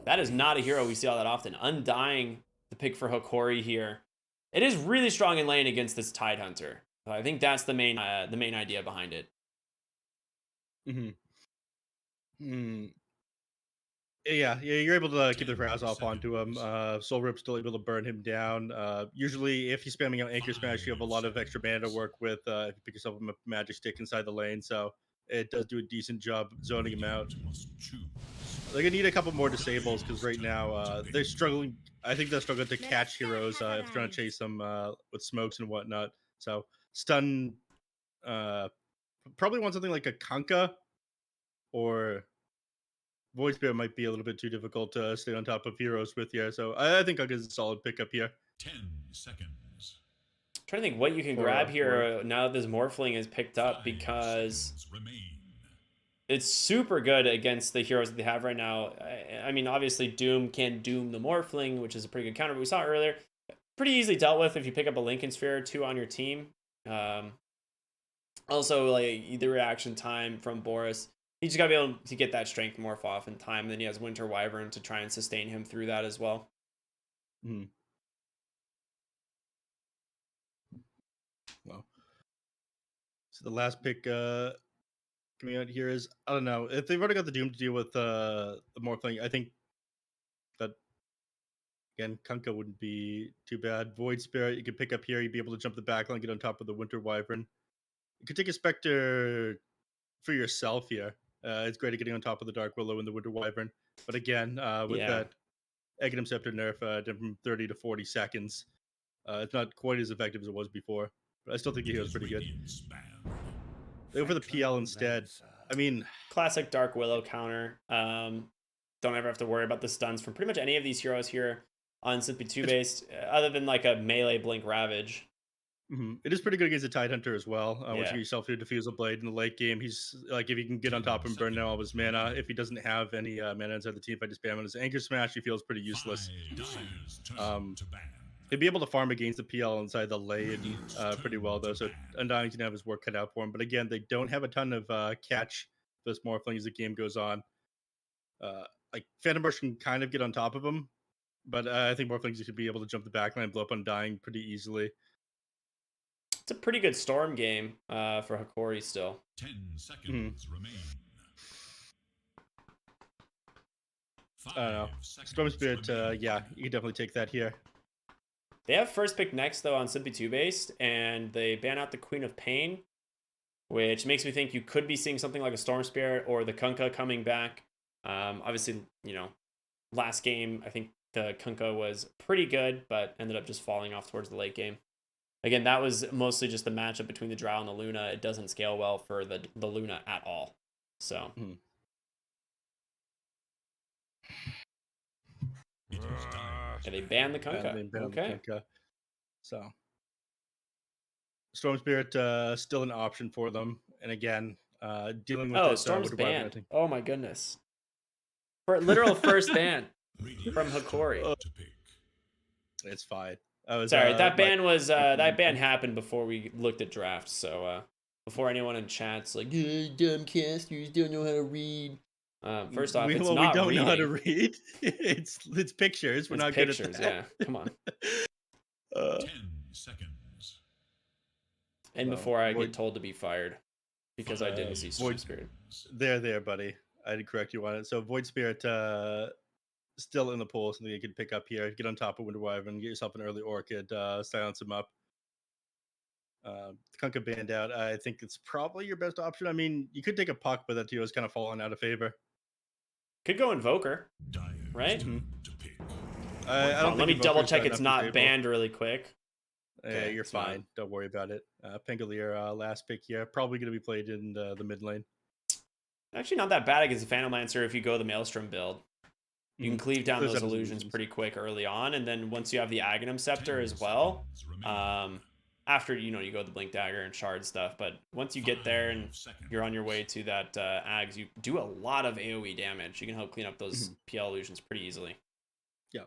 That is not a hero we see all that often. Undying, the pick for Hokori here. It is really strong in lane against this Tidehunter. I think that's the main idea behind it. Yeah, you're able to keep the rouse off onto him. Soul Rip's still able to burn him down. Usually, if he's spamming out Anchor Smash, you have a lot of extra mana to work with if you pick yourself a magic stick inside the lane. So it does do a decent job zoning him out. They're gonna need a couple more disables because right now they're struggling. I think they're struggling to catch heroes if they're trying to chase them with smokes and whatnot. So stun probably want something like a Kanka or Void Spirit might be a little bit too difficult to stay on top of heroes with here. So I think Kanka is a solid pickup here. 10 seconds. I'm trying to think what you can grab here now that this Morphling is picked up, because it's super good against the heroes that they have right now. I mean, obviously Doom can Doom the Morphling, which is a pretty good counter, but we saw earlier. Pretty easily dealt with if you pick up a Lincoln Sphere or two on your team. Also, like the reaction time from Boris, you just gotta be able to get that strength morph off in time. And then he has Winter Wyvern to try and sustain him through that as well. Well, so the last pick coming out here is, I don't know, if they've already got the Doom to deal with the Morphling, I think that again Kanka wouldn't be too bad. Void Spirit you could pick up here. You'd be able to jump the backline, get on top of the Winter Wyvern. You could take a Spectre for yourself here. It's great at getting on top of the Dark Willow and the Winter Wyvern. But again, with that Aghanim Scepter nerf from 30 to 40 seconds, it's not quite as effective as it was before. But I still think the hero's pretty good. They go for the PL instead. I mean, classic Dark Willow counter. Don't ever have to worry about the stuns from pretty much any of these heroes here on simply TOOBASED, other than like a melee Blink Ravage. It is pretty good against the Tidehunter as well. Once you get yourself to Diffusal Blade in the late game, he's like, if you can get on top of him, burn down all of his mana. If he doesn't have any mana inside the team, if I just spam on his Anchor Smash, he feels pretty useless. He'd be able to farm against the PL inside the lane pretty well, though. So Undying's gonna have his work cut out for him. But again, they don't have a ton of catch for this Morphling as the game goes on. Like Phantom Burst can kind of get on top of him, but I think Morphlings should be able to jump the backline and blow up Undying pretty easily. It's a pretty good Storm game for Hokori still. 10 seconds remain. I don't know. Storm Spirit, yeah, you can definitely take that here. They have first pick next, though, on Simply TOOBASED, and they ban out the Queen of Pain, which makes me think you could be seeing something like a Storm Spirit or the Kunkka coming back. Obviously, you know, last game, I think the Kunkka was pretty good, but ended up just falling off towards the late game. Again, that was mostly just the matchup between the Drow and the Luna. It doesn't scale well for the Luna at all. So. And they banned the Kunkka. Okay. The Kunkka. So. Storm Spirit still an option for them. And again, dealing with Storm's banned. Oh my goodness. For literal first ban from Hokori. It's fine. Sorry, that ban was that ban happened before we looked at drafts. So before anyone in chat's like, dumb casters don't know how to read. First off, it's not we don't reading. know how to read. It's pictures. We're not pictures, good at that. Yeah, come on. 10 seconds. And before I get told to be fired because I didn't see Storm Spirit. There, buddy. I did correct you on it. So Void Spirit still in the pool, something you could pick up here. Get on top of Winter Wyvern, get yourself an early Orchid, silence him up. Kunkka banned out. I think it's probably your best option. I mean, you could take a Puck, but that too is kind of falling out of favor. Could go Invoker, right? I don't let me double check it's not banned really quick. Okay, you're fine. Don't worry about it. Pangolier, last pick here. Probably going to be played in the mid lane. Actually, not that bad against the Phantom Lancer if you go the Maelstrom build. You can cleave down those illusions pretty quick early on, and then once you have the Aghanim Scepter as well, after you go the Blink Dagger and Shard stuff, but once you get there and you're on your way to that Ags, you do a lot of AoE damage. You can help clean up those PL illusions pretty easily. Yeah.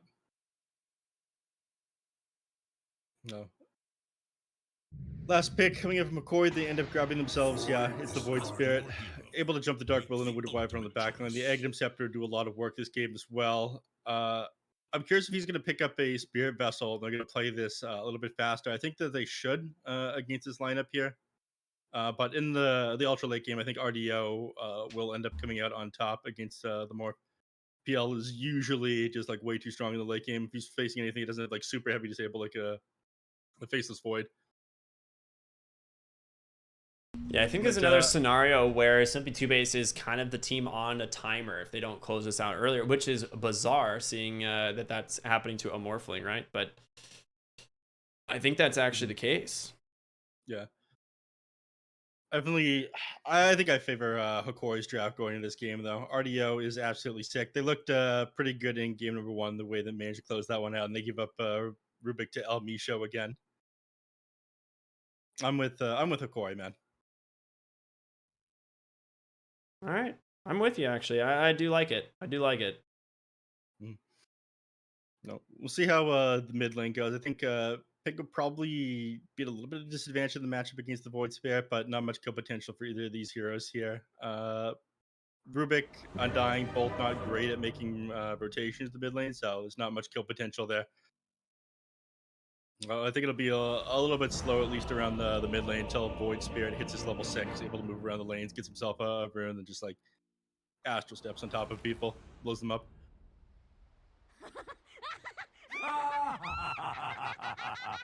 No. Last pick coming in from Hokori, they end up grabbing themselves. Yeah, it's the Void Spirit. Able to jump the Dark Will and the Winter Wyvern on the backline. The Aghanim Scepter do a lot of work this game as well. I'm curious if he's going to pick up a Spirit Vessel. They're going to play this a little bit faster. I think that they should against this lineup here. But in the ultra late game, I think RDO will end up coming out on top against the more PL is usually just like way too strong in the late game. If he's facing anything, he doesn't have like super heavy disable like a Faceless Void. Yeah, I think there's another scenario where Simply Two Base is kind of the team on a timer if they don't close this out earlier, which is bizarre seeing that that's happening to a Morphling, right? But I think that's actually the case. Yeah. Definitely, I think I favor Hokori's draft going into this game, though. RDO is absolutely sick. They looked pretty good in game number 1, the way they managed to close that one out, and they give up Rubik to El Misho again. I'm with Hokori, man. All right, I'm with you. Actually, I do like it. I do like it. No, we'll see how the mid lane goes. I think Pink will probably be at a little bit of disadvantage in the matchup against the Void Spirit, but not much kill potential for either of these heroes here. Rubik, Undying, both not great at making rotations in the mid lane, so there's not much kill potential there. I think it'll be a little bit slow, at least around the mid lane, until Void Spirit hits his level 6, able to move around the lanes, gets himself a rune, and just like astral steps on top of people, blows them up.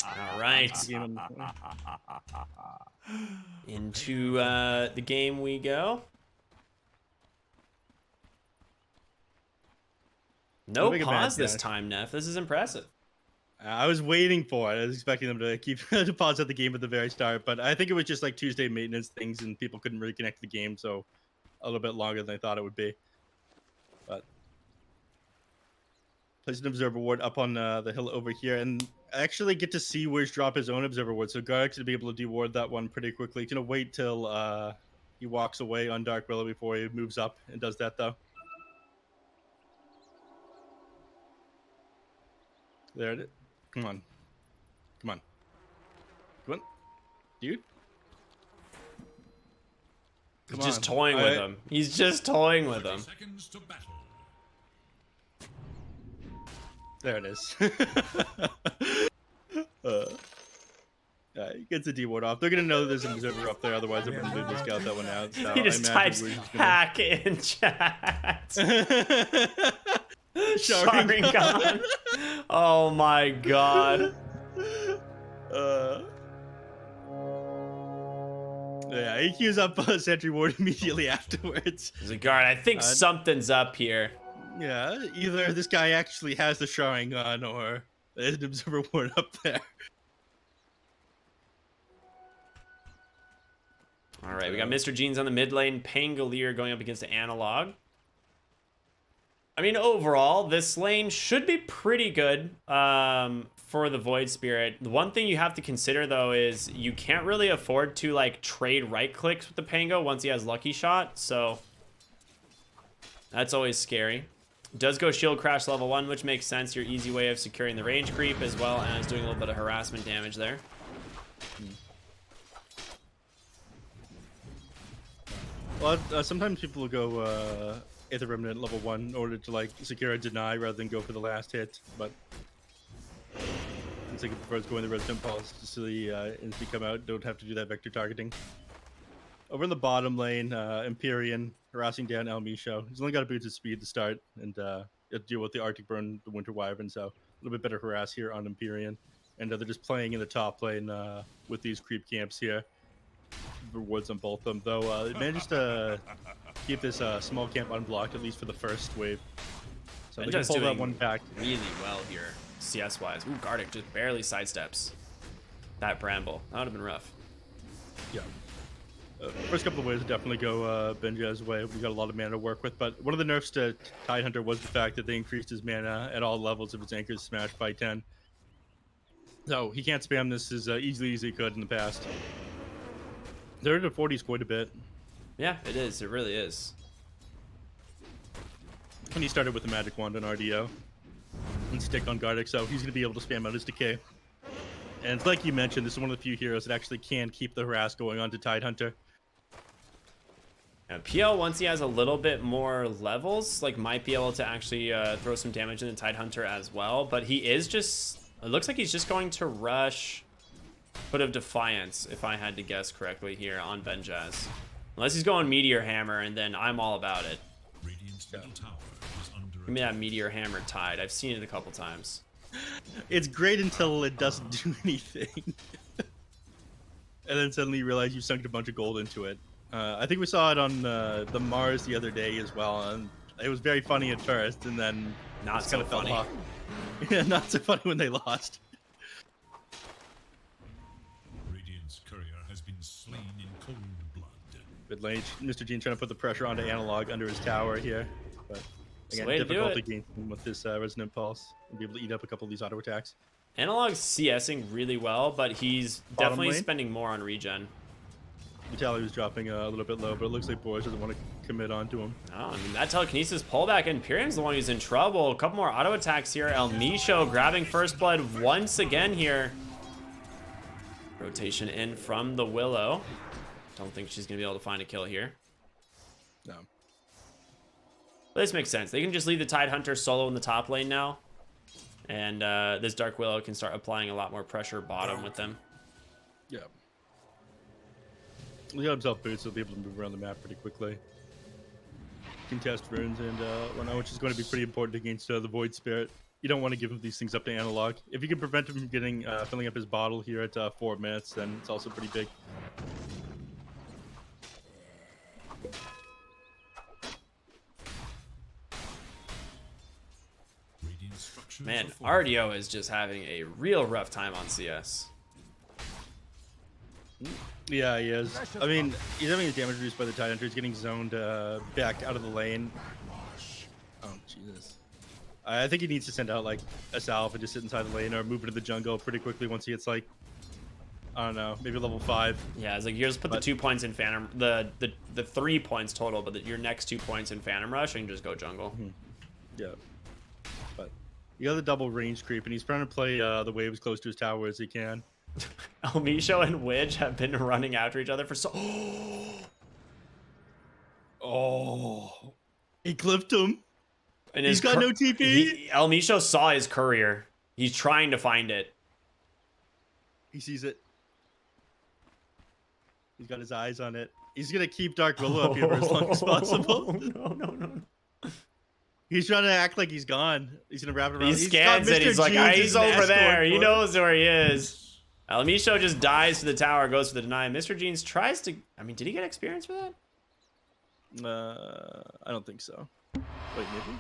All right. Into the game we go. No pause this time, Neph. This is impressive. I was waiting for it. I was expecting them to keep to pause at the game at the very start, but I think it was just like Tuesday maintenance things, and people couldn't reconnect to the game, so a little bit longer than I thought it would be. But place an observer ward up on the hill over here, and actually get to see Wish drop his own observer ward, so Garrick's gonna be able to deward that one pretty quickly. He's gonna wait till he walks away on Dark Willow before he moves up and does that, though. There it is. Come on. Come on. Come on. Dude. He's just toying with him. He's just toying with him. Seconds to battle. There it is. He gets a D-ward off. They're going to know that there's an observer up there, otherwise they wouldn't leave the scout that one out. So he just types hack in chat. Sharingan. Oh my god. Yeah, he queues up a sentry ward immediately afterwards. He's like, guard, I think something's up here. Yeah, either this guy actually has the Sharingan or there's an observer ward up there. All right, we got Mr. Jeans on the mid lane, Pangolier going up against the Analog. I mean, overall, this lane should be pretty good for the Void Spirit. The one thing you have to consider, though, is you can't really afford to, like, trade right-clicks with the Pango once he has Lucky Shot, so that's always scary. Does go Shield Crash level 1, which makes sense. Your easy way of securing the range creep, as well as doing a little bit of harassment damage there. Well, sometimes people will go Aether Remnant level 1 in order to like secure a deny rather than go for the last hit, but I think it prefers going the Resident Pulse just so the instant come out, don't have to do that vector targeting. Over in the bottom lane, Empyrean harassing down El Misho. He's only got a boost of speed to start, and deal with the Arctic Burn, the Winter Wyvern, so a little bit better harass here on Empyrean. And they're just playing in the top lane with these creep camps here. Rewards on both of them, though it managed to keep this small camp unblocked, at least for the first wave. So they can pull that one back really well here, CS wise. Ooh, Gardic just barely sidesteps that Bramble. That would have been rough. Yeah. First couple of waves definitely go Benja's way. We got a lot of mana to work with, but one of the nerfs to Tidehunter was the fact that they increased his mana at all levels of his anchors smashed by 10. So he can't spam this as easily as he could in the past. 30 to 40 is quite a bit. Yeah, it is. It really is. And he started with the magic wand on RDO and stick on Gardic, so he's going to be able to spam out his decay. And it's like you mentioned, this is one of the few heroes that actually can keep the harass going on to Tidehunter. Yeah, PL, once he has a little bit more levels, like might be able to actually throw some damage in the Tidehunter as well. But he is just, it looks like he's just going to rush Foot of Defiance, if I had to guess correctly here on Benjaz. Unless he's going Meteor Hammer, and then I'm all about it. Radiant's middle tower is under Give me that Meteor Hammer Tide. I've seen it a couple times. It's great until it doesn't do anything. And then suddenly you realize you sunk a bunch of gold into it. I think we saw it on the Mars the other day as well, and it was very funny at first, and then Not so fell funny. off. Yeah, not so funny when they lost. Radiant's courier has been slain in cold blood. Good lane. Mr. Gene trying to put the pressure onto Analog under his tower here, but It's the again, way to do difficult it. against him with this Resonant Pulse and be able to eat up a couple of these auto attacks. Analog's CSing really well, but he's Bottom definitely lane? spending more on regen. Vitaly was dropping a little bit low, but it looks like Boris doesn't want to commit onto him. Oh, I mean, that telekinesis pullback, Imperium's the one who's in trouble. A couple more auto attacks here. El Misho grabbing first blood once again here. Rotation in from the Willow. Don't think she's gonna be able to find a kill here. No. But this makes sense. They can just leave the Tidehunter solo in the top lane now. And this Dark Willow can start applying a lot more pressure bottom with them. Yeah. He got himself boots, so he'll be able to move around the map pretty quickly. Contest runes and whatnot, which is going to be pretty important against the Void Spirit. You don't want to give these things up to Analog. If you can prevent him from getting filling up his bottle here at 4 minutes, then it's also pretty big. Radiant structures Man, are fortified. RDO is just having a real rough time on CS. Yeah, he is. I mean, he's having his damage reduced by the Tidehunter. He's getting zoned back out of the lane. Oh, Jesus. I think he needs to send out, like, a salve and just sit inside the lane or move into the jungle pretty quickly once he hits, like, I don't know, maybe level 5. Yeah, it's like you just put the 2 points in Phantom, the 3 points total, but your next 2 points in Phantom Rush and just go jungle. Yeah. But you got the double range creep, and he's trying to play the waves close to his tower as he can. El Misho and Widge have been running after each other for so. Oh. He clipped him. And He's got no TP. El Misho saw his courier. He's trying to find it. He sees it. He's got his eyes on it. He's going to keep Dark Willow up here for as long as possible. No. He's trying to act like he's gone. He's going to wrap it around. He scans it. He's like, ah, he's over there. He knows where he is. El Misho just dies to the tower, goes for the deny. Mr. Jeans tries to. I mean, did he get experience for that? I don't think so. Wait, maybe?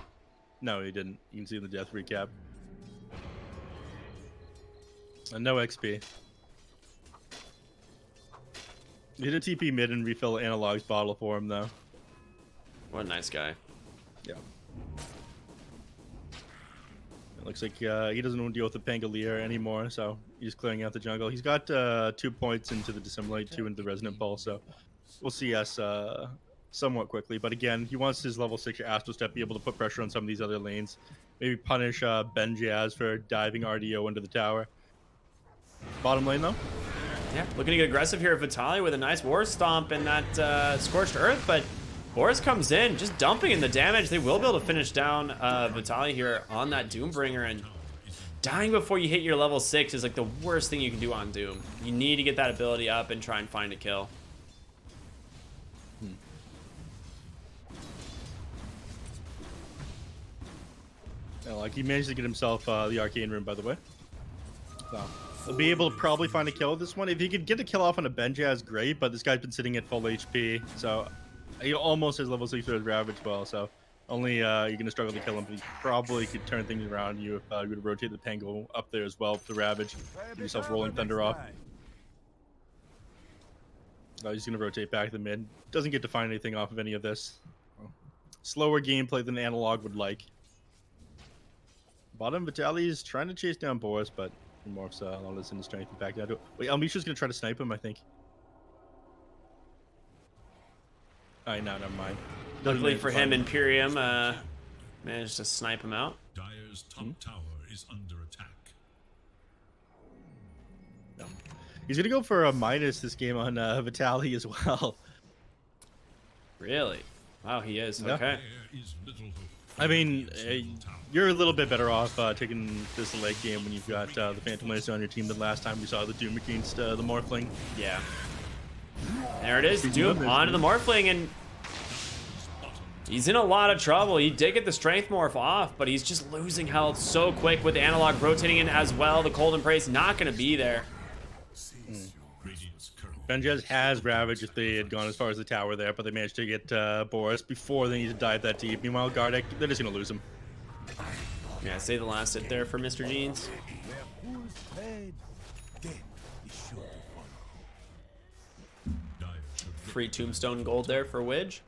No, he didn't. You can see in the death recap. No XP. He did a TP mid and refill Analog's bottle for him, though. What a nice guy. Yeah. It looks like he doesn't want to deal with the Pangolier anymore, so he's clearing out the jungle. He's got 2 points into the Dissimulate, 2 into the Resonant Pulse, so we'll see us somewhat quickly. But again, he wants his level 6 Astral Step be able to put pressure on some of these other lanes. Maybe punish Benjaz for diving RDO into the tower. Bottom lane, though. Yeah, looking to get aggressive here at Vitaly with a nice War Stomp and that Scorched Earth, but Boris comes in, just dumping in the damage. They will be able to finish down Vitaly here on that Doombringer, and dying before you hit your level 6 is like the worst thing you can do on Doom. You need to get that ability up and try and find a kill. Yeah, like he managed to get himself the Arcane Room, by the way. So he'll be able to probably find a kill with this one. If he could get a kill off on a Benjaz, great, but this guy's been sitting at full HP, so he almost has level 6 with his Ravage well, so only you're going to struggle to kill him, but he probably could turn things around you if you would rotate the Pango up there as well with the Ravage. Give yourself Rolling Thunder off. He's going to rotate back to the mid. Doesn't get to find anything off of any of this. Slower gameplay than Analog would like. Bottom, Vitaly is trying to chase down Boris, but he morphs a lot of this into strength and back down to it. Wait, Almisha's going to try to snipe him, I think. Alright, no, never mind. Luckily for him, Imperium managed to snipe him out. Dire's top tower is under attack. He's gonna go for a minus this game on Vitaly as well. Really? Wow, he is. Yeah. Okay. There is little hope. I mean, you're a little bit better off taking this late game when you've got the Phantom Lancer on your team than last time we saw the Doom against the Morphling. Yeah. There it is. Doom onto the Morphling, and he's in a lot of trouble. He did get the Strength Morph off, but he's just losing health so quick with the Analog rotating in as well. The Cold Embrace not going to be there. Benjez has Ravage if they had gone as far as the tower there, but they managed to get Boris before they need to dive that deep. Meanwhile, Gardic, they're just going to lose him. Yeah, say the last hit there for Mr. Jeans. Free Tombstone gold there for Widge.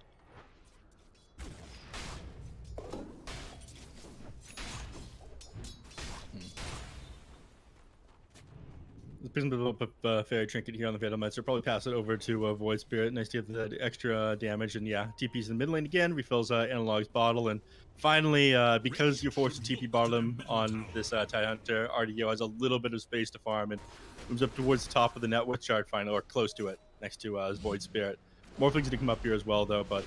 There's a bit of a fairy trinket here on the Fatal Mets. Probably pass it over to Void Spirit. Nice to have that extra damage. And yeah, TP's in the mid lane again. Refills Analog's bottle. And finally, because you're forced to TP bottom on this Tidehunter, RDO has a little bit of space to farm and moves up towards the top of the network chart finally, or close to it, next to his Void Spirit. Morphling's going to come up here as well, though, but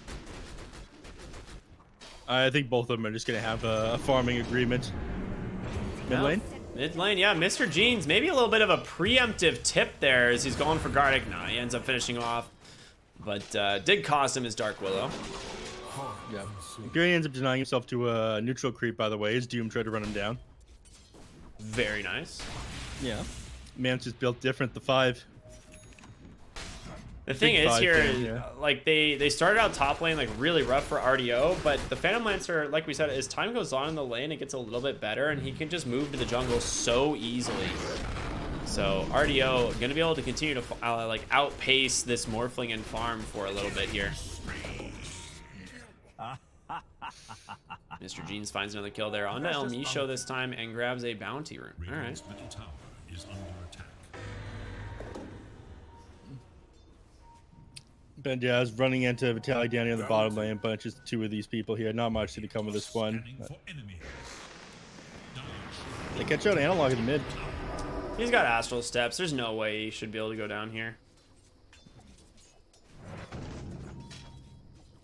I think both of them are just going to have a farming agreement. Mid lane? Mid lane, yeah. Mr. Jeans, maybe a little bit of a preemptive tip there as he's going for Gardic. Nah, he ends up finishing off, but did cost him his Dark Willow. Yeah. Gary ends up denying himself to a neutral creep, by the way. His Doom tried to run him down. Very nice. Yeah. Man's just built different, the 5. The thing Big is here, fan, yeah. like they started out top lane like really rough for RDO, but the Phantom Lancer, like we said, as time goes on in the lane, it gets a little bit better, and he can just move to the jungle so easily. So RDO gonna be able to continue to like outpace this Morphling and farm for a little bit here. Mr. Jeans finds another kill there onto El Misho this time and grabs a bounty rune. All right. Middle tower is under attack. Benjaz running into Vitaly down near the bottom lane, but just 2 of these people here. Not much to come with this one. They catch out Analog in the mid. He's got Astral Steps. There's no way he should be able to go down here.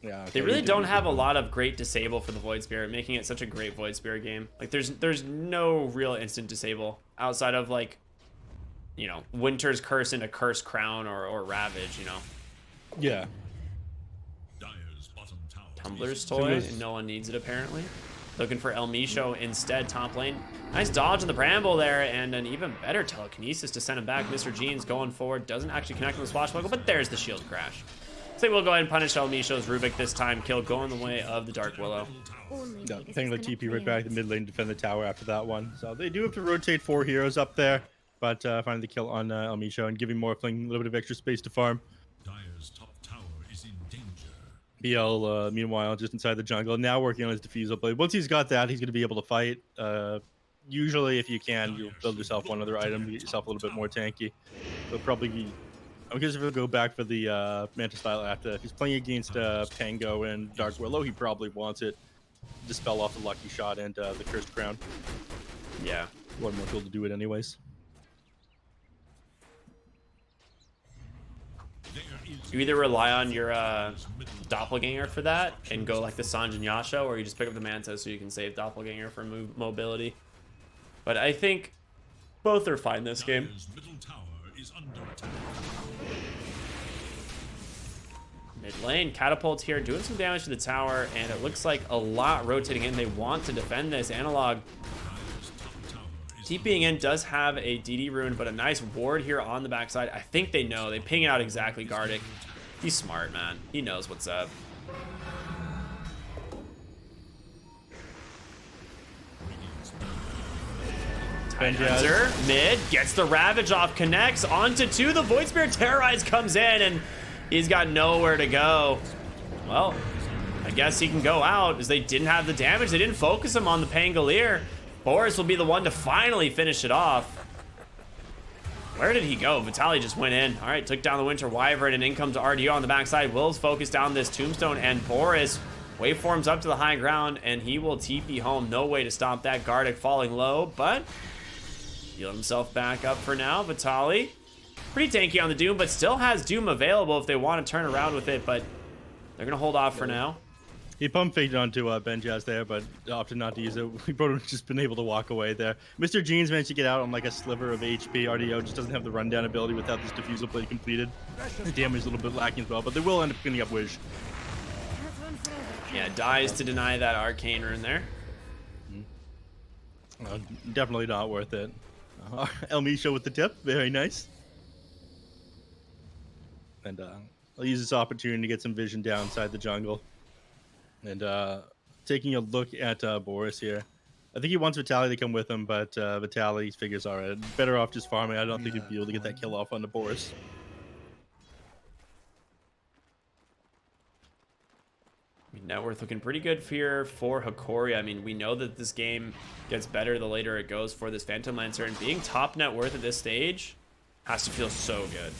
Yeah, okay, They really don't have a lot of great disable for the Void Spirit, making it such a great Void Spirit game. Like there's no real instant disable outside of like, you know, Winter's Curse into Curse Crown or Ravage, you know. Yeah. Dire's bottom tower. Tumbler's Toy, and no one needs it apparently. Looking for El Misho instead, top lane. Nice dodge on the Bramble there, and an even better telekinesis to send him back. Mr. Jeans going forward, doesn't actually connect with the swashbuckle, but there's the shield crash. So we'll go ahead and punish El Misho's Rubik this time. Kill going the way of the Dark Willow. Yeah, taking the TP right back to mid lane to defend the tower after that one. So they do have to rotate 4 heroes up there, but finding the kill on El Misho and giving Morphling a little bit of extra space to farm. Dire's top tower is in danger. BL, meanwhile, just inside the jungle, now working on his Diffusal Blade. Once he's got that, he's going to be able to fight. Usually, if you can, you'll build yourself one other item to get yourself a little bit more tanky. But probably, I guess if he'll go back for the Mantis style after. If he's playing against Pango and Dark Willow, he probably wants it. Dispel off the Lucky Shot and the Cursed Crown. Yeah. One more tool to do it anyways. You either rely on your Doppelganger for that and go like the Sanj and Yasha, or you just pick up the Mantis so you can save Doppelganger for mobility. But I think both are fine this game. Dire's middle tower is under attack. Mid lane, Catapult here doing some damage to the tower, and it looks like a lot rotating in. They want to defend this. Analog Dire's top tower is TPing in does have a DD rune, but a nice ward here on the backside. I think they know. They ping out exactly Gardic. He's smart, man. He knows what's up. Tidehunter, mid, gets the Ravage off, connects onto 2. The Void Spirit Terrorize comes in, and he's got nowhere to go. Well, I guess he can go out as they didn't have the damage. They didn't focus him on the Pangolier. Boris will be the one to finally finish it off. Where did he go? Vitaly just went in. All right, took down the Winter Wyvern, and in comes RDO on the backside. Will's focused down this Tombstone, and Boris waveforms up to the high ground, and he will TP home. No way to stop that. Gardic falling low, but Heal himself back up for now. Vitali, pretty tanky on the Doom, but still has Doom available if they want to turn around with it, but they're going to hold off for now. He pump faked onto Benjaz there, but opted not to use it. He probably would have just been able to walk away there. Mr. Jeans managed to get out on like a sliver of HP. RDO just doesn't have the rundown ability without this diffusal plate completed. The damage is a little bit lacking as well, but they will end up cleaning up Wish. Yeah, dies to deny that arcane rune there. Definitely not worth it. El Misho with the tip, very nice. And I'll use this opportunity to get some vision down inside the jungle. And taking a look at Boris here. I think he wants Vitali to come with him, but Vitali figures, all right, better off just farming. I don't think he'd be able to get that kill off on the Boris. Net worth looking pretty good here for Hokori. I mean, we know that this game gets better the later it goes for this Phantom Lancer, and being top net worth at this stage has to feel so good.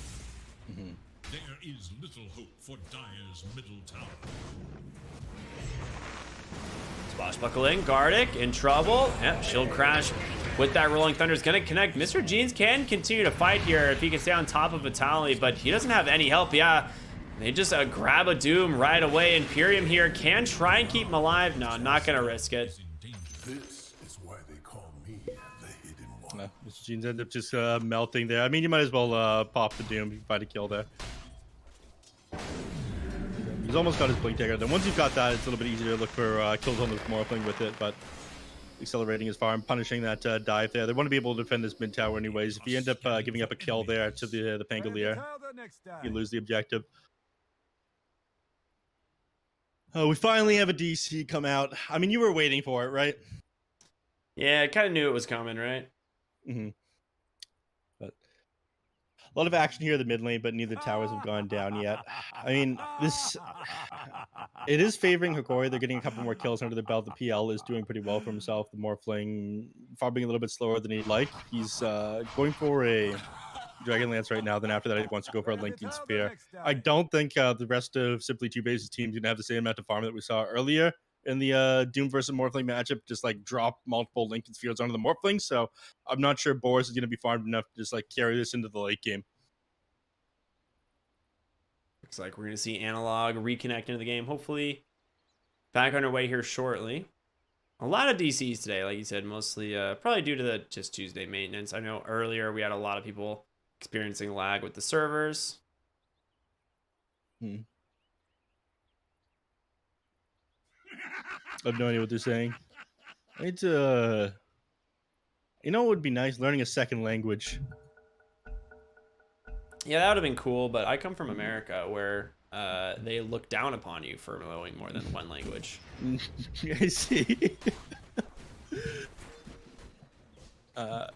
Mm-hmm. There is little hope for Dire's middle tower. Swashbuckle in, Gardic in trouble. Yep, shield crash with that Rolling Thunder is going to connect. Mr. Jeans can continue to fight here if he can stay on top of Vitali, but he doesn't have any help. Yeah, they just grab a Doom right away. Imperium here can try and keep him alive. No, not going to risk it. This is why they call me the Hidden One. Mr. Jeans ended up just melting there. I mean, you might as well pop the Doom if you find a kill there. He's almost got his Blink Dagger. Then once you've got that, it's a little bit easier to look for kills on the Morphling with it, but accelerating his farm, punishing that dive there. They want to be able to defend this mid tower anyways. If you end up giving up a kill there to the Pangolier, you lose the objective. We finally have a DC come out. I mean, you were waiting for it, right? Yeah, I kind of knew it was coming, right? Mm-hmm. But a lot of action here in the mid lane, but neither towers have gone down yet. I mean, it is favoring Hokori. They're getting a couple more kills under the belt. The PL is doing pretty well for himself. The Morphling farming a little bit slower than he'd like. He's going for a Dragonlance right now. Then after that, he wants to go for a Linking Spear. I don't think the rest of Simply Two-Base's team is going to have the same amount of farm that we saw earlier in the Doom versus Morphling matchup. Just like drop multiple Linking Spears onto the Morphling. So I'm not sure Boris is going to be farmed enough to just like carry this into the late game. Looks like we're going to see Analog reconnect into the game. Hopefully back on our way here shortly. A lot of DCs today, like you said, mostly probably due to the just Tuesday maintenance. I know earlier we had a lot of people experiencing lag with the servers. I have no idea what they're saying. It's you know, it would be nice learning a second language. Yeah, that would have been cool, but I come from America where they look down upon you for knowing more than one language. I see.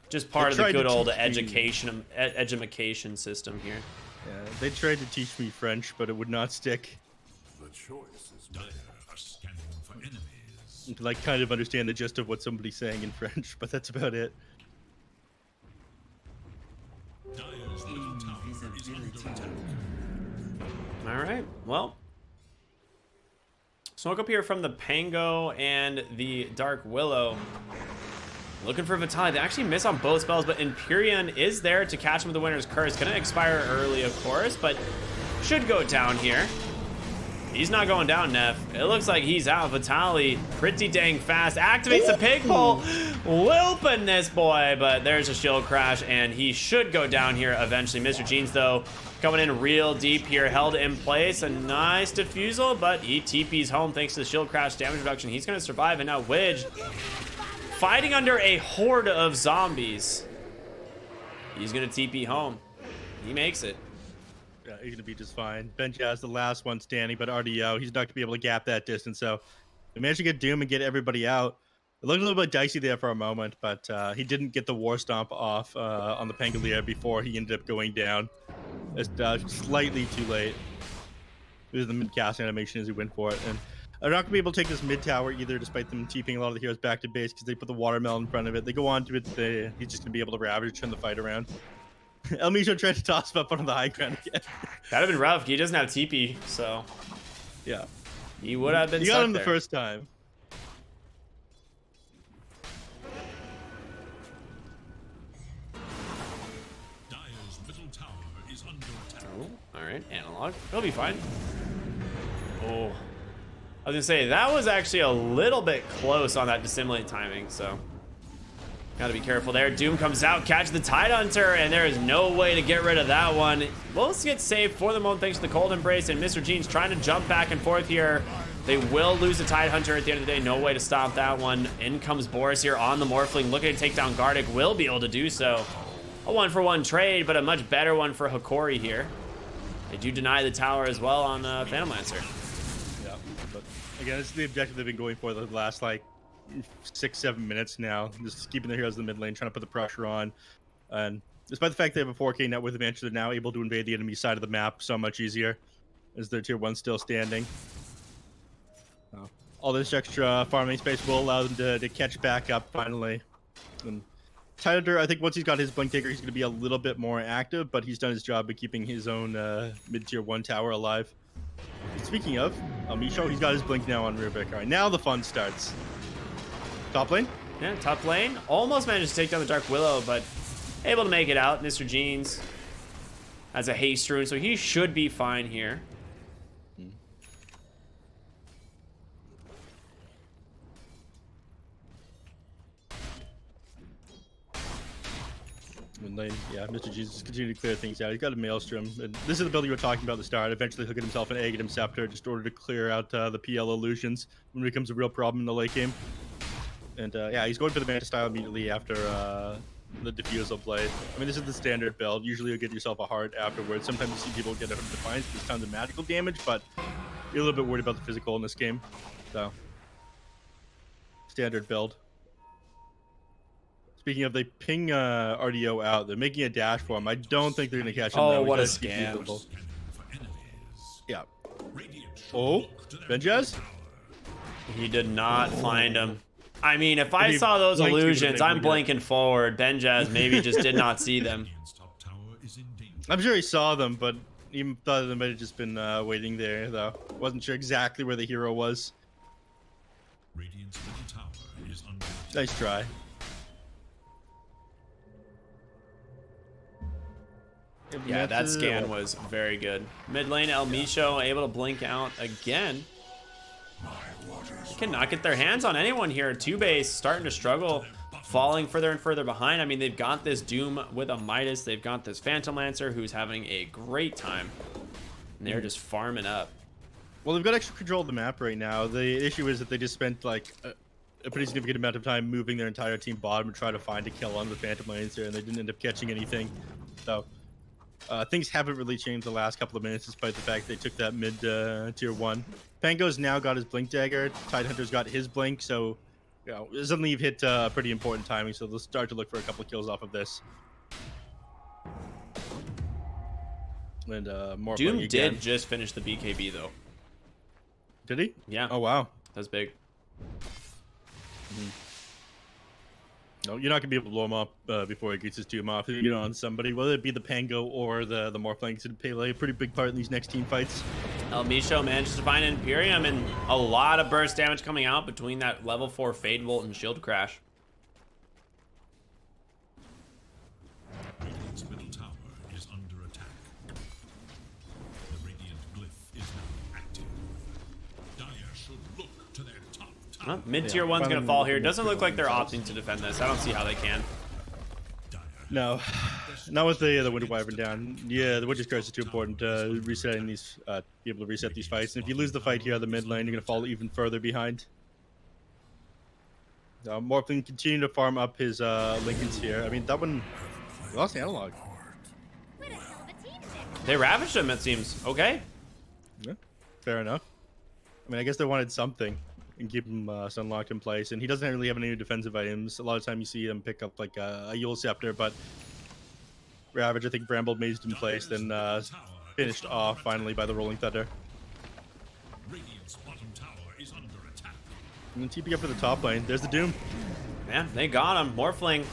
Just part of the good old education system here. Yeah, they tried to teach me French, but it would not stick. The choice is Dire are scanning for enemies. I kind of understand the gist of what somebody's saying in French, but that's about it. Dire's middle tower is under attack. All right, well, smoke up here from the Pango and the Dark Willow. Looking for Vitali. They actually miss on both spells, but Empyrean is there to catch him with the Winter's Curse. Gonna expire early, of course, but should go down here. He's not going down, Neph. It looks like he's out. Vitali, pretty dang fast. Activates the pig pole. Whooping this boy, but there's a shield crash, and he should go down here eventually. Mr. Jeans, though, coming in real deep here, held in place. A nice defusal, but he TP's home thanks to the shield crash damage reduction. He's going to survive, and now Widge fighting under a horde of zombies. He's going to TP home. He makes it. Yeah, he's going to be just fine. Benjaz, the last one standing, but RDO, he's not going to be able to gap that distance. So they managed to get Doom and get everybody out. It looked a little bit dicey there for a moment, but he didn't get the War Stomp off on the Pangolier before he ended up going down. It's slightly too late. It was the mid-cast animation as he went for it. And they're not going to be able to take this mid-tower either, despite them TPing a lot of the heroes back to base because they put the watermelon in front of it. They go on to it. He's just going to be able to ravage, turn the fight around. El Misho tried to toss him up onto the high ground again. That'd have been rough. He doesn't have TP, so yeah, he would have been. You got him the first time. right, analog. He'll be fine. Oh. I was gonna say, that was actually a little bit close on that dissimulate timing, so gotta be careful there. Doom comes out, catch the Tidehunter, and there is no way to get rid of that one. Both get saved for the moment thanks to the Cold Embrace, and Mr. Gene's trying to jump back and forth here. They will lose the Tidehunter at the end of the day. No way to stop that one. In comes Boris here on the Morphling, looking to take down Gardic. Will be able to do so. A 1-for-1 trade, but a much better one for Hokori here. They do deny the tower as well on Phantom Lancer. Yeah, but again, this is the objective they've been going for the last like 6-7 minutes now. Just keeping their heroes in the mid lane, trying to put the pressure on. And despite the fact they have a 4K net worth advantage, they're now able to invade the enemy side of the map so much easier as their tier 1 still standing. All this extra farming space will allow them to catch back up finally. And Tidehunter, I think once he's got his Blink Taker, he's going to be a little bit more active, but he's done his job of keeping his own mid-tier 1 tower alive. Speaking of, Misho, he's got his Blink now on Rubik. All right, now the fun starts. Top lane? Yeah, top lane. Almost managed to take down the Dark Willow, but able to make it out. Mr. Genes has a haste rune, so he should be fine here. And then, yeah, Mr. Jesus continue to clear things out. He's got a Maelstrom. And this is the build you were talking about at the start. Eventually he'll get himself an Aghanim Scepter just in order to clear out the PL illusions when it becomes a real problem in the late game. And yeah, he's going for the Manta style immediately after the Diffusal Blade. I mean, this is the standard build. Usually you'll get yourself a heart afterwards. Sometimes you see people get a Defiance. There's tons of magical damage, but you're a little bit worried about the physical in this game. So, standard build. Speaking of, they ping RDO out. They're making a dash for him. I don't think they're going to catch him. Oh, though. what a He's scam. For enemies. Yeah. Radiant shall Oh, look to their Benjaz? He did not find him. I mean, if I If he saw those blinked, he would've illusions, been I'm able to get it. blinking forward. Benjaz maybe just did not see them. Radiant's top tower is in danger. I'm sure he saw them, but he thought they might have just been waiting there, though. Wasn't sure exactly where the hero was. Radiant's middle tower is under attack. Nice try. Yeah, that scan was very good. Mid lane, El Misho able to blink out again. They cannot get their hands on anyone here. TOOBASED starting to struggle, falling further and further behind. I mean, they've got this Doom with a Midas. They've got this Phantom Lancer who's having a great time. And they're just farming up. Well, they've got extra control of the map right now. The issue is that they just spent like a pretty significant amount of time moving their entire team bottom to try to find a kill on the Phantom Lancer, and they didn't end up catching anything. So things haven't really changed the last couple of minutes, despite the fact they took that mid tier 1. Pango's now got his Blink Dagger. Tidehunter's got his Blink, so you know, suddenly you've hit pretty important timing, so they'll start to look for a couple of kills off of this. And more Doom playing again. did just finish the BKB though. Did he? Yeah. Oh, wow. That's big. No, you're not gonna be able to blow him up before he gets his Doom off. You know, on somebody, whether it be the Pango or the Morphling, to play a pretty big part in these next team fights. El Misho manages to find Imperium, and a lot of burst damage coming out between that level 4 Fade Bolt and Shield Crash. Radiant's middle tower is under attack. The Radiant glyph is now active. Dire should look to their top tower. Mid tier 1's gonna fall here. Doesn't look like they're opting to defend this. I don't see how they can. No, not with the Winter Wyvern down. Yeah, the Winter's Curse is too important to resetting these, be able to reset these fights. And if you lose the fight here on the mid lane, you're gonna fall even further behind. Morphling continue to farm up his Lincolns here. I mean, that one he lost analog. They ravaged him, it seems. Okay. Yeah, fair enough. I mean, I guess they wanted something and keep him sunlocked in place, and he doesn't really have any defensive items. A lot of time you see him pick up like a Yule Scepter, but Ravage, I think Bramble mazed in place, then finished off finally by the Rolling Thunder. Radiant's bottom tower is under attack. And then TP up to the top lane. There's the Doom. Yeah, they got him. Morphling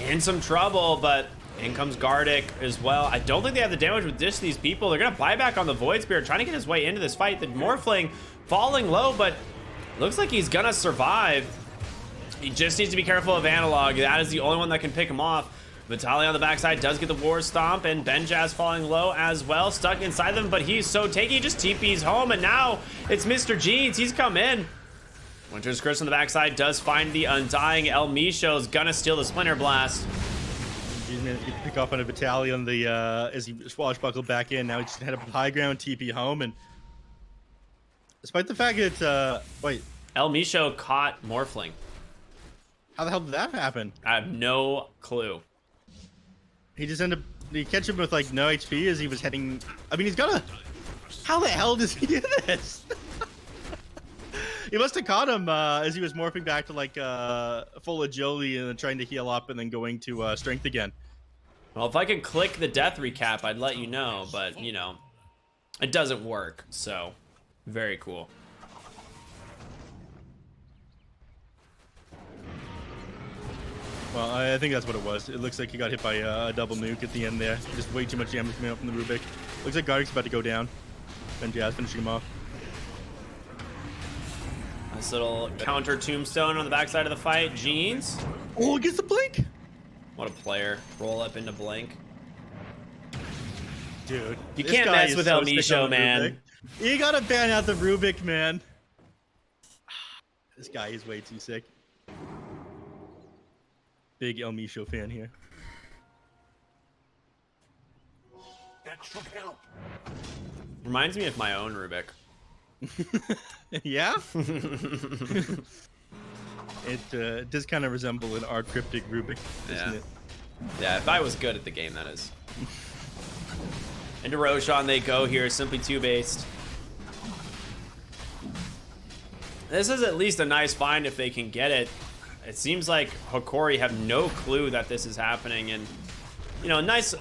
in some trouble, but in comes Gardic as well. I don't think they have the damage with these people. They're going to buy back on the Void Spirit, trying to get his way into this fight. The Morphling falling low, but looks like he's going to survive. He just needs to be careful of Analog. That is the only one that can pick him off. Vitaly on the backside does get the War Stomp, and Benjaz falling low as well, stuck inside them, but he's so tanky, he just TP's home, and now it's Mr. Jeans. He's come in. Winter's Curse on the backside does find the Undying. El Misho's gonna steal the Splinter Blast. He's gonna pick off on a Vitaly on the as he swashbuckled back in. Now he's just head up high ground, TP home, and despite the fact that wait, El Misho caught Morphling. how the hell did that happen? I have no clue. He just ended up, he catch him with like no HP as he was heading. I mean, he's got a. How the hell does he do this? He must have caught him as he was morphing back to like full agility and then trying to heal up and then going to strength again. Well, if I could click the death recap, I'd let you know, but you know, it doesn't work. So, very cool. Well, I think that's what it was. It looks like he got hit by a double nuke at the end there. Just way too much damage coming out from the Rubik. Looks like Gartic's about to go down. Benjaz finishing him off. Nice little counter tombstone on the backside of the fight. Jeans. Oh, it gets the blink! What a player. Roll up into blink. Dude. You this can't guy mess is with so El sick Misho, on the man. Rubik. You gotta ban out the Rubik, man. This guy is way too sick. Big El Misho fan here. That should help. Reminds me of my own Rubik. Yeah? It does kind of resemble an rkryptic Rubik, doesn't Yeah. it? Yeah, if I was good at the game, that is. Into Roshan they go here, simply two-based. This is at least a nice find if they can get it. It seems like Hokori have no clue that this is happening, and you know, a nice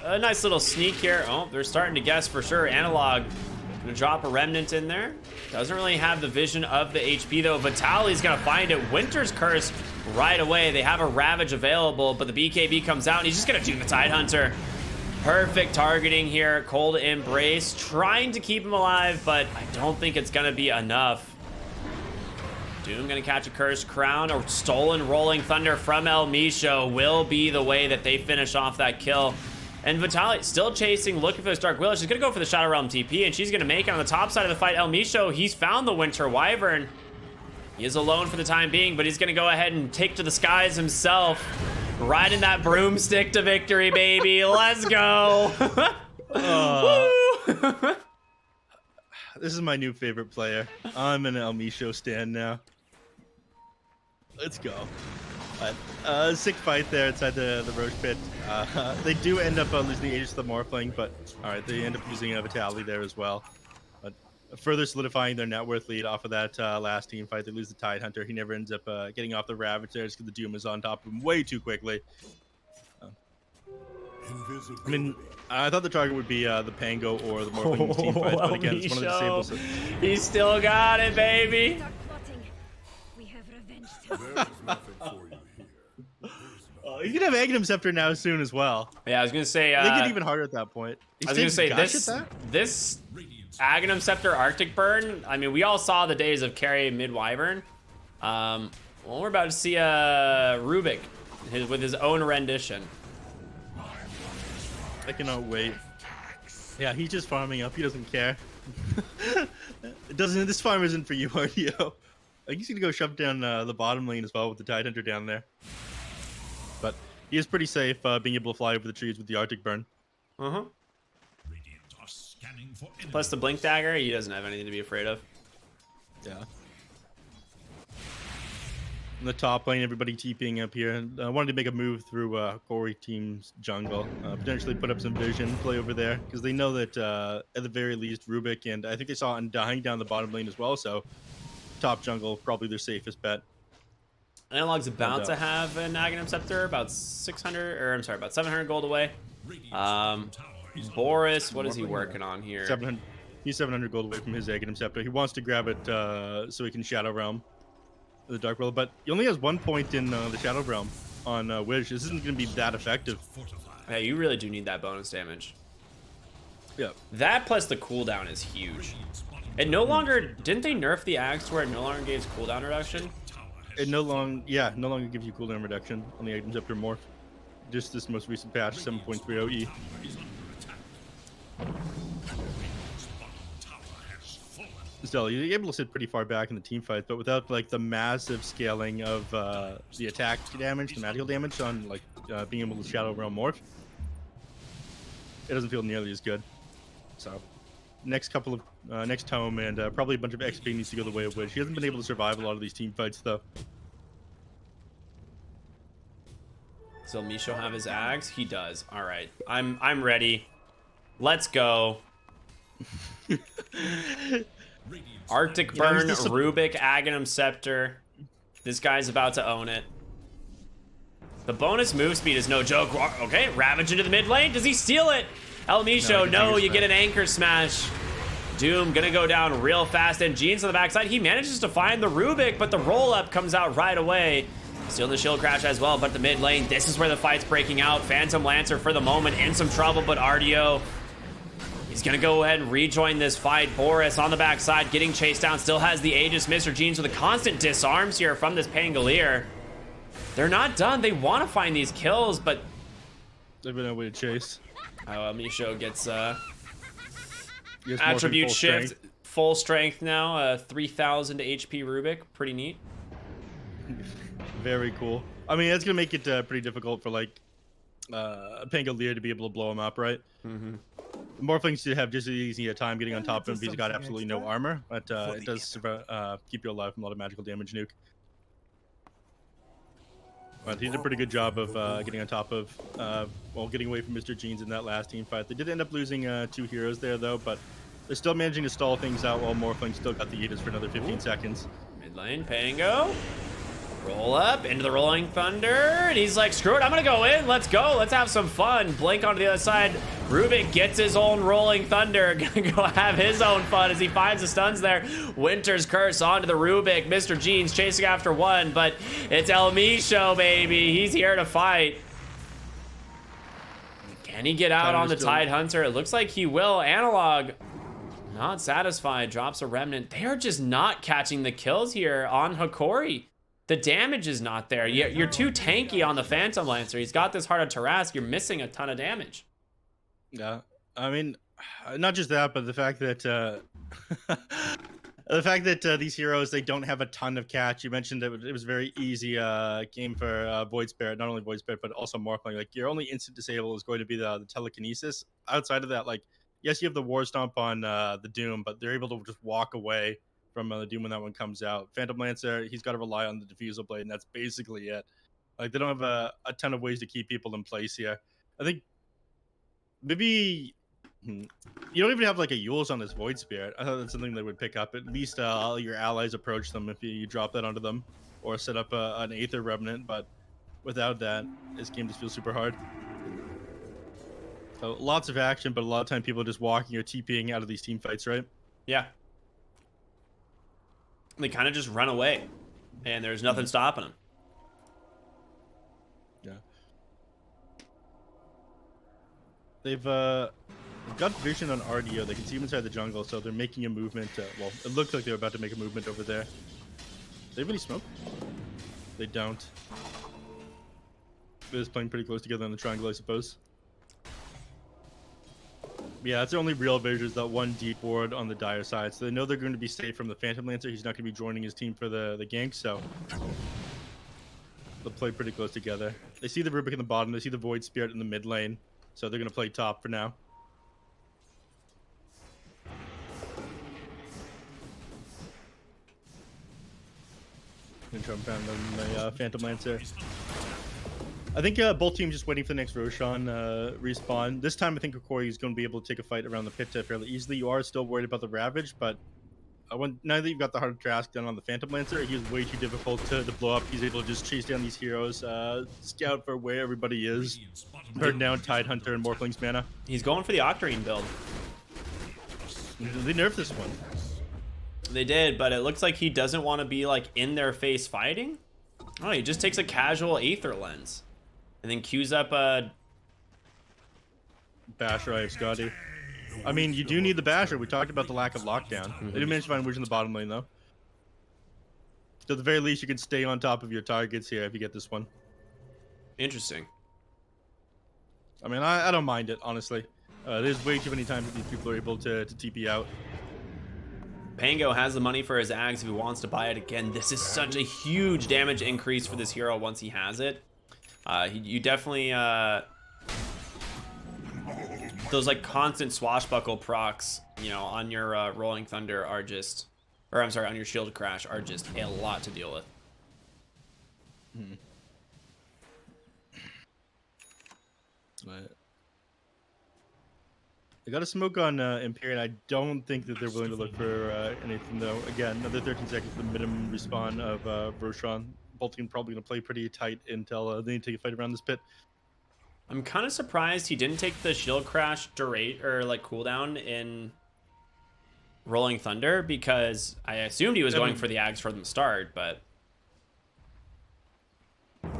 little sneak here. Oh, they're starting to guess for sure. Analog gonna drop a remnant in there. Doesn't really have the vision of the HP though. Vitaly's gonna find it. Winter's Curse right away. They have a Ravage available, but the BKB comes out and he's just gonna do the Tidehunter. Perfect targeting here. Cold Embrace, trying to keep him alive, but I don't think it's gonna be enough. Doom gonna catch a Cursed Crown. A stolen Rolling Thunder from El Misho will be the way that they finish off that kill. And Vitaly still chasing, looking for this Dark Willow. She's gonna go for the Shadow Realm TP, and she's gonna make it on the top side of the fight. El Misho, he's found the Winter Wyvern. He is alone for the time being, but he's gonna go ahead and take to the skies himself. Riding that broomstick to victory, baby. Let's go. Woo! This is my new favorite player. I'm an El Misho stan now. Let's go. Sick fight there inside the Roche pit. They do end up losing the Aegis of the Morphling, but alright, they end up using a Vitaly there as well. But further solidifying their net worth lead off of that last team fight. They lose the Tidehunter. He never ends up getting off the Ravage there just because the Doom is on top of him way too quickly. I mean, I thought the target would be the Pango or the Morphling team fight, but again, it's one of the disables. He still got it, baby. Start plotting. We have revenge time. There is nothing for you here. You can have Aghanim Scepter now soon as well. Yeah, I was gonna say. They get even harder at that point. I was gonna say this Aghanim Scepter Arctic Burn. I mean, we all saw the days of carry mid Wyvern. Well, we're about to see Rubik with his own rendition. I cannot wait. Yeah, he's just farming up. He doesn't care. This farm isn't for you, RDO. I think he's gonna go shove down the bottom lane as well with the Tidehunter down there. But he is pretty safe being able to fly over the trees with the Arctic Burn. Uh-huh. Radiant are scanning for enemies. Plus the Blink Dagger, he doesn't have anything to be afraid of. Yeah. In the top lane, everybody TPing up here. Wanted to make a move through Hokori team's jungle. Potentially put up some vision play over there. Because they know that, at the very least, Rubik and I think they saw Undying down the bottom lane as well. So, top jungle, probably their safest bet. Analog's about to have an Aghanim Scepter, about 700 gold away. Boris, what is he working on here? 700. He's 700 gold away from his Aghanim Scepter. He wants to grab it so he can Shadow Realm the Dark World, but he only has 1 point in the Shadow Realm on Wish. This isn't going to be that effective. Yeah, you really do need that bonus damage. Yeah. That plus the cooldown is huge. It no longer, didn't they nerf the axe where it no longer gives cooldown reduction? It no longer gives you cooldown reduction on the Aghanim Scepter morph. just this most recent patch, 7.30E. Still, you're able to sit pretty far back in the team fight, but without like the massive scaling of the attack damage, the magical damage on like being able to Shadow Realm Morph, it doesn't feel nearly as good. So, next tome and probably a bunch of XP needs to go the way of Witch. He hasn't been able to survive a lot of these team fights though. Does Misho have his Ags? He does. All right, I'm ready. Let's go. Arctic Burn, Rubik, Aghanim Scepter. This guy's about to own it. The bonus move speed is no joke. Okay, Ravage into the mid lane. Does he steal it? El Misho, no, you get an Anchor Smash. Doom gonna go down real fast, and Jeans on the backside. He manages to find the Rubik, but the roll-up comes out right away. Stealing the shield crash as well, but the mid lane, this is where the fight's breaking out. Phantom Lancer for the moment in some trouble, but RDO, he's gonna go ahead and rejoin this fight. Boris on the backside, getting chased down, still has the Aegis. Mr. Jeans with a constant disarms here from this Pangolier. They're not done. They want to find these kills, but they've been no way to chase. Misho gets attribute shift, full strength now. 3,000 HP Rubik, pretty neat. Very cool. I mean, that's gonna make it pretty difficult for like Pangolier to be able to blow him up, right? Mm-hmm. Morphlings should have just as easy a time getting on top of him because he's got absolutely no armor, but it does keep you alive from a lot of magical damage nuke. But he did a pretty good job of getting on top of, getting away from Mr. Jeans in that last team fight. They did end up losing 2 heroes there, though, but they're still managing to stall things out while Morphling still got the Aegis for another 15 seconds. Mid lane, Pango. Roll up into the Rolling Thunder, and he's like, screw it, I'm gonna go in, let's go, let's have some fun. Blink onto the other side. Rubik gets his own Rolling Thunder, gonna go have his own fun as he finds the stuns there. Winter's Curse onto the Rubik. Mr. Jeans chasing after one, but it's El Misho, baby. He's here to fight. Can he get out on the Tide Hunter? It looks like he will. Analog, not satisfied, drops a Remnant. They are just not catching the kills here on Hokori. The damage is not there. You're too tanky on the Phantom Lancer. He's got this Heart of Tarrasque. You're missing a ton of damage. Yeah, I mean, not just that, but the fact that these heroes, they don't have a ton of catch. You mentioned that it was a very easy game for Void Spirit, not only Void Spirit, but also Morphling. Like, your only instant disable is going to be the telekinesis. Outside of that, like, yes, you have the War Stomp on the Doom, but they're able to just walk away from the Doom when that one comes out. Phantom Lancer, he's got to rely on the Diffusal Blade, and that's basically it. Like, they don't have a ton of ways to keep people in place here. I think maybe you don't even have like a Yules on this Void Spirit. I thought that's something they would pick up. At least your allies approach them if you drop that onto them, or set up an Aether Revenant. But without that, this game just feels super hard. So lots of action, but a lot of time people are just walking or TPing out of these team fights, right? Yeah. They kind of just run away, and there's nothing stopping them. Yeah. They've got vision on RDO. They can see him inside the jungle, so they're making a movement. Well, it looks like they're about to make a movement over there. They really smoke? They don't. They're just playing pretty close together in the triangle, I suppose. Yeah, that's their only real vision, is that one deep ward on the Dire side. So they know they're going to be safe from the Phantom Lancer. He's not going to be joining his team for the gank, so they'll play pretty close together. They see the Rubik in the bottom. They see the Void Spirit in the mid lane. So they're going to play top for now. Gonna try and find them the Phantom Lancer. I think both teams just waiting for the next Roshan respawn. This time I think Hokori is going to be able to take a fight around the pit fairly easily. You are still worried about the Ravage, but now that you've got the Heart of Tarrasque done on the Phantom Lancer, he was way too difficult to blow up. He's able to just chase down these heroes, scout for where everybody is, burn down Tide Hunter and Morphling's mana. He's going for the Octarine build. They nerfed this one. They did, but it looks like he doesn't want to be like in their face fighting. Oh, he just takes a casual Aether Lens. And then queues up Basher, I have Scotty. I mean, you do need the Basher. We talked about the lack of lockdown. They didn't manage to find Witch in the bottom lane, though. So at the very least, you can stay on top of your targets here if you get this one. Interesting. I mean, I don't mind it, honestly. There's way too many times that these people are able to TP out. Pango has the money for his Ags if he wants to buy it again. This is such a huge damage increase for this hero once he has it. You definitely... those like constant swashbuckle procs, you know, on your Rolling Thunder are just... Or I'm sorry, on your Shield Crash are just a lot to deal with. But they got a smoke on Imperial. I don't think that they're willing to look for anything, though. Again, another 13 seconds, the minimum respawn of Roshan. Bolton probably going to play pretty tight until they need to take a fight around this pit. I'm kind of surprised he didn't take the Shield Crash durate or like cooldown in Rolling Thunder, because I assumed he was going for the Ags from the start, but...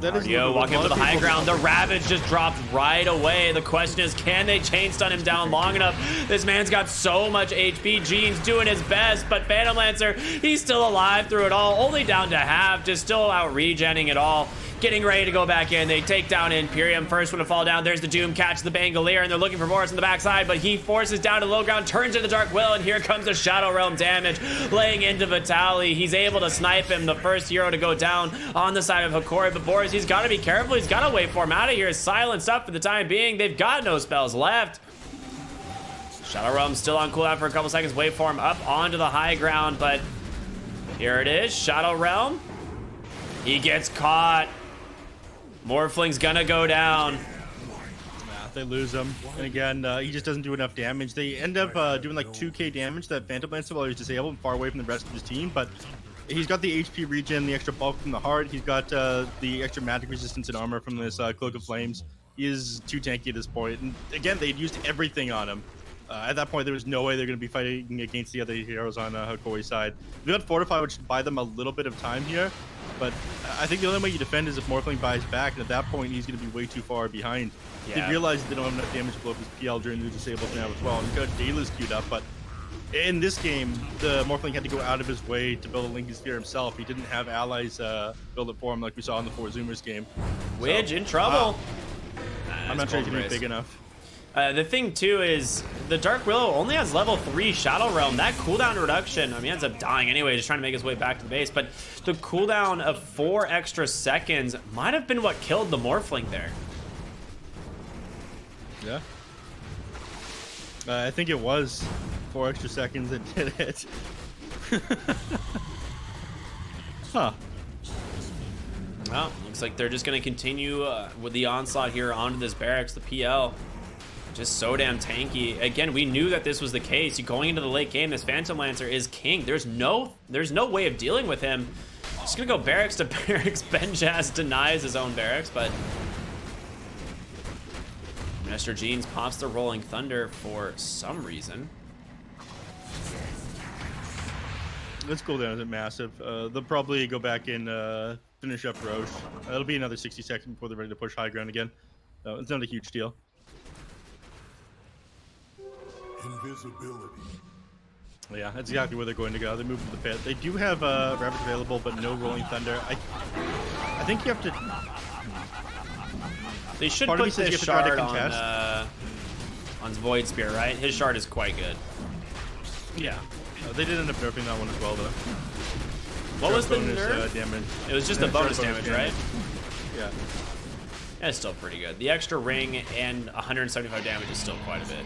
Ardio walking up to the high ground. The Ravage just dropped right away. The question is, can they chain stun him down long enough? This man's got so much HP. Gene's doing his best, but Phantom Lancer, he's still alive through it all. Only down to half, just still out regenning it all. Getting ready to go back in. They take down Imperium. First one to fall down. There's the Doom, catch the Bangalier, and they're looking for Boris on the backside, but he forces down to low ground, turns into Dark Will, and here comes the Shadow Realm damage, laying into Vitali. He's able to snipe him, the first hero to go down on the side of Hokori, but Boris, he's got to be careful. He's got to wait for him out of here. Silenced up for the time being. They've got no spells left. Shadow Realm still on cooldown for a couple seconds. Wait for him up onto the high ground, but here it is. Shadow Realm. He gets caught. Morphling's gonna go down. They lose him, and again, he just doesn't do enough damage. They end up doing like 2k damage that Phantom Lancer while he's disabled and far away from the rest of his team, but he's got the HP regen, the extra bulk from the heart, he's got the extra magic resistance and armor from this Cloak of Flames. He is too tanky at this point, and again, they'd used everything on him. At that point, there was no way they're going to be fighting against the other heroes on Hokori's side. They got Fortify, which should buy them a little bit of time here, but I think the only way you defend is if Morphling buys back, and at that point, he's going to be way too far behind. Yeah. They realize they don't have enough damage to blow up his PL during the disables now as well. And he's got Daedalus queued up, but in this game, the Morphling had to go out of his way to build a Linking Sphere himself. He didn't have allies build it for him like we saw in the 4 Zoomers game. Widge in trouble. I'm not sure he's going to be big enough. The thing too is the Dark Willow only has level 3 Shadow Realm. That cooldown reduction, I mean, he ends up dying anyway, just trying to make his way back to the base, but the cooldown of 4 extra seconds might have been what killed the Morphling there. Yeah. I think it was 4 extra seconds that did it. Huh. Well, looks like they're just going to continue with the onslaught here onto this barracks. The PL just so damn tanky. Again, we knew that this was the case. Going into the late game, this Phantom Lancer is king. There's no way of dealing with him. Just gonna go barracks to barracks. Benjaz denies his own barracks, but Mr. Jeans pops the Rolling Thunder for some reason. This cooldown isn't massive. They'll probably go back and finish up Roche. It'll be another 60 seconds before they're ready to push high ground again. It's not a huge deal. Invisibility. Yeah, that's exactly where they're going to go. They move to the pit. They do have Ravage available, but no Rolling Thunder. I think you have to... They should Part of put me says you this have to try to shard contest. on Void Spear, right? His shard is quite good. Yeah. They did end up nerfing that one as well, though. What was the bonus, nerf? damage. It was just a bonus Bonus damage, right? Yeah. That's still pretty good. The extra ring and 175 damage is still quite a bit.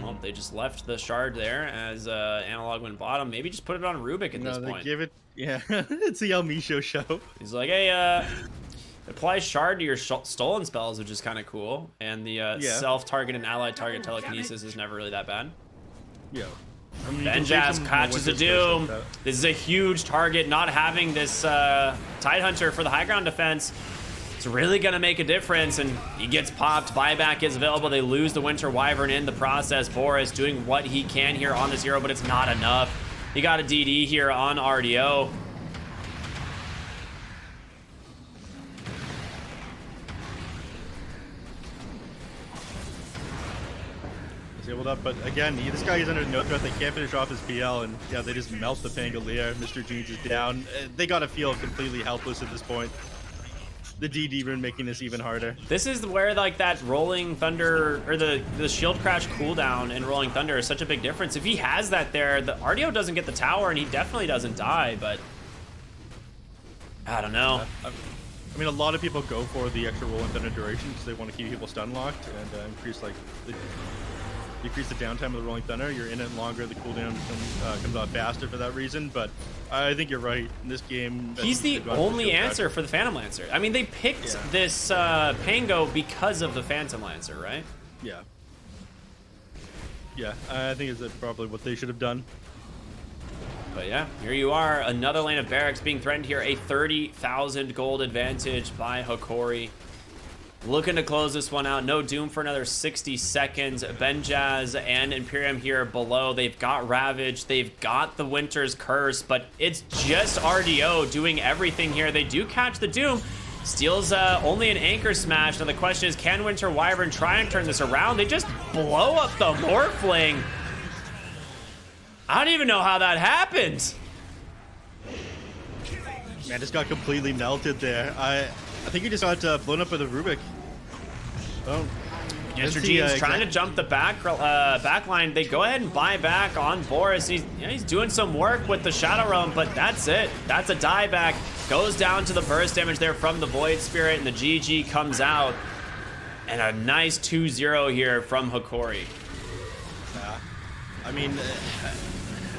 Well, they just left the shard there as Analog went bottom. Maybe just put it on Rubik at this No, they point. give it... Yeah, it's the El Misho show. He's like, hey, apply shard to your stolen spells, which is kind of cool. And the self-target and allied target telekinesis is never really that bad. Yeah. I mean, you can take Benjaz some catches a Winter Spirits Doom. like that. This is a huge target. Not having this Tidehunter for the high ground defense, it's really going to make a difference, and he gets popped. Buyback is available. They lose the Winter Wyvern in the process. Boris doing what he can here on this hero, but it's not enough. He got a DD here on RDO. Disabled up, but again, this guy is under no threat. They can't finish off his PL, and yeah, they just melt the Pangolier. Mr. Jeans is down. They gotta feel completely helpless at this point. the DD rune making this even harder. This is where like that Rolling Thunder or the Shield Crash cooldown in Rolling Thunder is such a big difference. If he has that there, the RDO doesn't get the tower and he definitely doesn't die, but I don't know. I mean, a lot of people go for the extra Rolling Thunder duration because they want to keep people stun locked and increase like decrease the downtime of the Rolling Thunder. You're in it longer, the cooldown comes out faster for that reason. But I think you're right. In this game, he's the only answer for the Phantom Lancer. I mean, they picked this Pango because of the Phantom Lancer, right? Yeah. Yeah, I think it's probably what they should have done. But yeah, here you are. Another lane of barracks being threatened here. A 30,000 gold advantage by Hokori. Looking to close this one out. No Doom for another 60 seconds. Benjaz and Imperium here below. They've got Ravage. They've got the Winter's Curse, but it's just RDO doing everything here. They do catch the Doom. Steals only an Anchor Smash. Now the question is, can Winter Wyvern try and turn this around? They just blow up the Morphling. I don't even know how that happened. Man, just got completely melted there. I think he just got blown up with a Rubik. Oh, Mr. G is trying to jump the back line. They go ahead and buy back on Boris. He's doing some work with the Shadow Realm, but that's it. That's a dieback. Goes down to the burst damage there from the Void Spirit, and the GG comes out. And a nice 2-0 here from Hokori. I mean,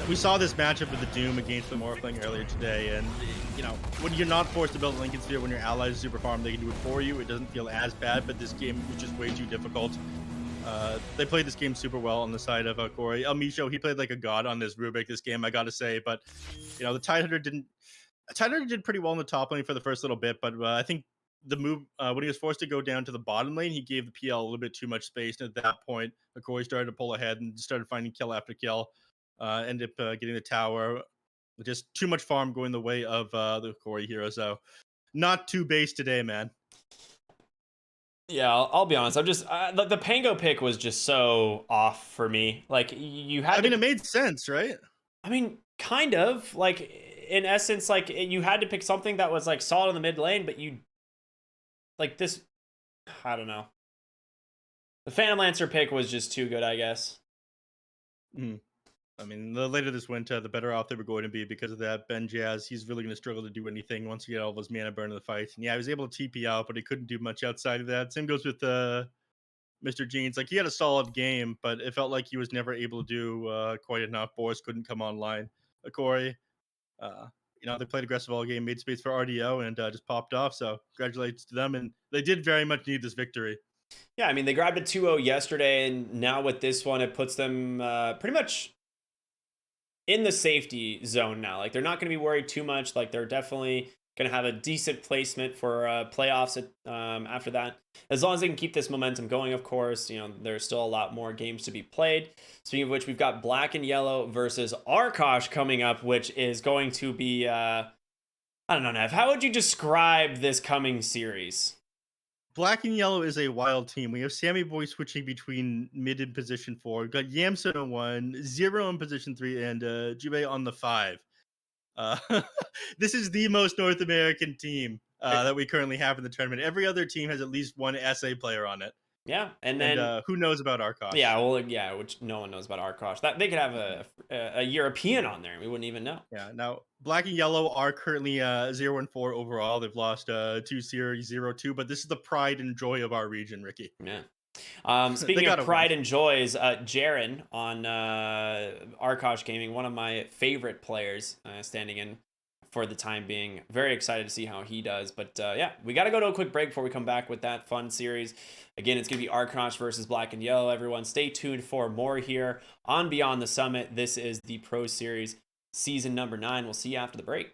we saw this matchup with the Doom against the Morphling earlier today, and you know, when you're not forced to build a Lincoln Sphere, when your allies super farm, they can do it for you. It doesn't feel as bad, but this game was just way too difficult. They played this game super well on the side of Corey. El Micho, he played like a god on this Rubik this game, I gotta say, but you know, the Tidehunter did pretty well in the top lane for the first little bit, but I think the move when he was forced to go down to the bottom lane, he gave the PL a little bit too much space, and at that point, Corey started to pull ahead and started finding kill after kill. Ended up getting the tower. Just too much farm going the way of the Hokori hero. So not too base today, man. Yeah, I'll be honest. I'm just the Pango pick was just so off for me. Like you had. I mean, it made sense, right? I mean, kind of. Like in essence, like you had to pick something that was like solid in the mid lane, but you like this. I don't know. The Phantom Lancer pick was just too good, I guess. Mm. I mean, the later this went, the better off they were going to be because of that. Benjaz, he's really going to struggle to do anything once he get all of his mana burn in the fight. And yeah, he was able to TP out, but he couldn't do much outside of that. Same goes with Mr. Jeans. Like, he had a solid game, but it felt like he was never able to do quite enough. Boris couldn't come online. Corey, you know, they played aggressive all game, made space for RDO, and just popped off. So congratulations to them. And they did very much need this victory. Yeah, I mean, they grabbed a 2-0 yesterday, and now with this one, it puts them pretty much in the safety zone now. Like, they're not going to be worried too much. Like, they're definitely going to have a decent placement for playoffs after that. As long as they can keep this momentum going, of course. You know, there's still a lot more games to be played. Speaking of which, we've got Black and Yellow versus Arkosh coming up, which is going to be, I don't know, Nev, how would you describe this coming series? Black and Yellow is a wild team. We have Sammy Boy switching between mid in position 4. We've got Yamson on 1, Zero in position 3, and Jubei on the 5. This is the most North American team that we currently have in the tournament. Every other team has at least one SA player on it. Yeah, and then who knows about Arkosh? Yeah, well, yeah, which no one knows about Arkosh. That they could have a European on there, and we wouldn't even know. Yeah. Now, Black and Yellow are currently 0-4 overall. They've lost 2 series, 0-2, but this is the pride and joy of our region, Ricky. Yeah. Speaking of pride and joys, Jaren on Arkosh Gaming, one of my favorite players, standing in for the time being. Very excited to see how he does. But yeah, we got to go to a quick break before we come back with that fun series. Again, it's going to be Arkosh versus Black and Yellow. Everyone, stay tuned for more here on Beyond the Summit. This is the Pro Series season number 9. We'll see you after the break.